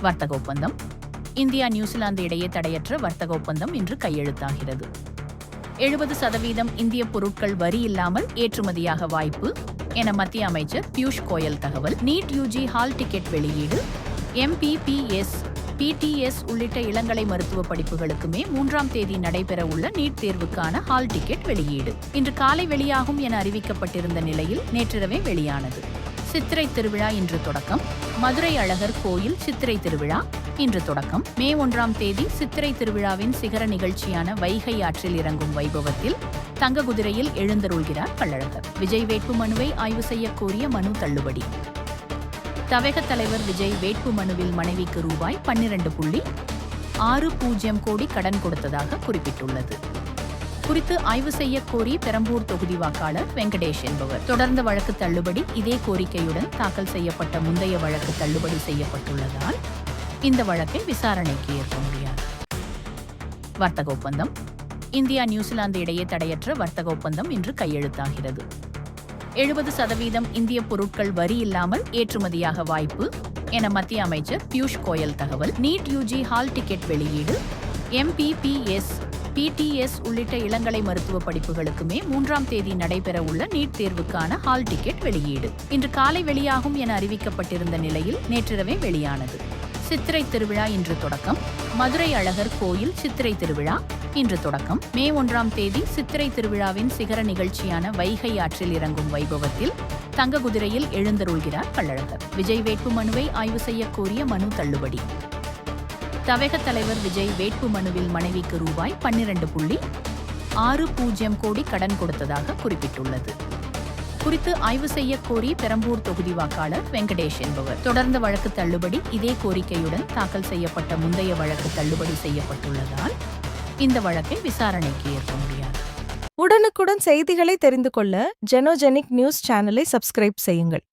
வர்த்தக ஒப்பந்தம். India New Zealand இடையே தடையற்ற வர்த்தக ஒப்பந்தம் இன்று கையெழுத்தாகிறது. 70% இந்திய பொருட்கள் வரி இல்லாமல் ஏற்றுமதியாக வாய்ப்பு என மத்திய அமைச்சர் பியூஷ் கோயல் தகவல். நீட் யூஜி ஹால் டிக்கெட் வெளியீடு. MPPS, PTS உள்ளிட்ட இளங்கலை மருத்துவ படிப்புகளுக்குமே 3ஆம் தேதி நடைபெற உள்ள நீட் தேர்வுக்கான ஹால் டிக்கெட் வெளியீடு இன்று காலை வெளியாகும் என அறிவிக்கப்பட்டிருந்த நிலையில் நேற்றிரவே வெளியானது. சித்திரை திருவிழா இன்று தொடக்கம். மதுரை அழகர் கோயில் சித்திரை திருவிழா இன்று தொடக்கம். மே 1ஆம் தேதி சித்திரை திருவிழாவின் சிகர நிகழ்ச்சியான வைகை ஆற்றில் இறங்கும் வைபவத்தில் தங்க குதிரையில் எழுந்தருள்கிறார் கள்ளழகர். விஜய் வேட்பு மனுவை ஆய்வு செய்ய கோரிய மனு தள்ளுபடி. தவேக தலைவர் விஜய் வேட்பு மனுவில் மனைவிக்கு ரூபாய் 12.60 கோடி கடன் கொடுத்ததாக குறிப்பிட்டுள்ளது. குறித்து ஆய்வு செய்ய கோரி பெரம்பூர் தொகுதி வாக்காளர் வெங்கடேஷ் என்பவர் தொடர்ந்த வழக்கு தள்ளுபடி. இதே கோரிக்கையுடன் தாக்கல் செய்யப்பட்ட முந்தைய வழக்கு தள்ளுபடி செய்யப்பட்டுள்ளதால் இந்த வழக்கை விசாரணைக்கு ஏற்க முடியாது. வர்த்தக ஒப்பந்தம். இந்தியா நியூசிலாந்து இடையே தடையற்ற வர்த்தக ஒப்பந்தம் இன்று கையெழுத்தாகிறது. 70% இந்திய பொருட்கள் வரி இல்லாமல் ஏற்றுமதியாக வாய்ப்பு என மத்திய அமைச்சர் பியூஷ் கோயல் தகவல். நீட் யூஜி ஹால் டிக்கெட் வெளியீடு. MPPS, PTS உள்ளிட்ட இளங்கலை மருத்துவ படிப்புகளுக்குமே 3ஆம் தேதி நடைபெற உள்ள நீட் தேர்வுக்கான ஹால் டிக்கெட் வெளியீடு இன்று காலை வெளியாகும் என அறிவிக்கப்பட்டிருந்த நிலையில் நேற்றிரவே வெளியானது. சித்திரை திருவிழா இன்று தொடக்கம். மதுரை அழகர் கோயில் சித்திரை திருவிழா இன்று தொடக்கம். மே 1ஆம் தேதி சித்திரை திருவிழாவின் சிகர நிகழ்ச்சியான வைகை ஆற்றில் இறங்கும் வைபவத்தில் தங்க குதிரையில் எழுந்தருள்கிறார் கள்ளழகர். விஜய் வேட்பு மனுவை ஆய்வு செய்ய கோரிய மனு தள்ளுபடி. தவேக தலைவர் விஜய் வேட்பு மனுவில் மனைவிக்கு ரூபாய் 12.60 கோடி கடன் கொடுத்ததாக குறிப்பிட்டுள்ளது. குறித்து ஆய்வு செய்ய கோரி பெரம்பூர் தொகுதி வாக்காளர் வெங்கடேஷ் என்பவர் தொடர்ந்த வழக்கு தள்ளுபடி. இதே கோரிக்கையுடன் தாக்கல் செய்யப்பட்ட முந்தைய வழக்கு தள்ளுபடி செய்யப்பட்டுள்ளதால் இந்த வழக்கை விசாரணைக்கு ஏற்க முடியாது. உடனுக்குடன் செய்திகளை தெரிந்து கொள்ள ஜெனோஜெனிக் நியூஸ் சேனலை சப்ஸ்கிரைப் செய்யுங்கள்.